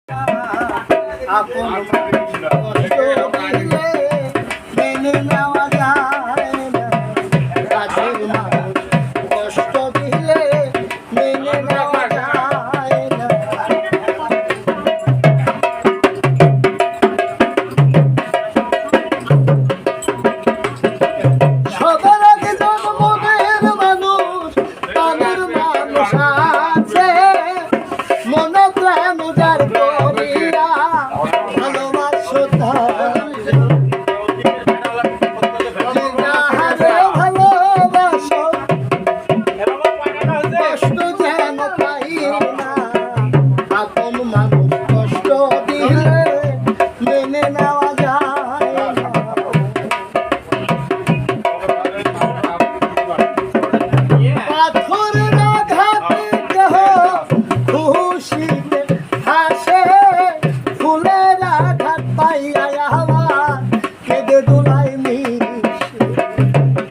আপন কষ্ট দিলে মেনে নেওয়া যায় না, কাছের মানুষ কষ্ট দিলে মেনে নেওয়া যায় না। সবার আগে জন্মদের মানুষ, প্রাণের মানুষ আছে, মনে প্রাণ যার করিয়া ভালোবাসো তারে, যাহারে ভালোবাসো কষ্ট যেন পাই না, আপন মানুষ কষ্ট দিলে মেনে নেওয়া যায় না। পাথরের আঘাতে দেহ খুশিতে হাসে, ফুলের আঘাত পাইয়া আমার কেঁদে দোলাই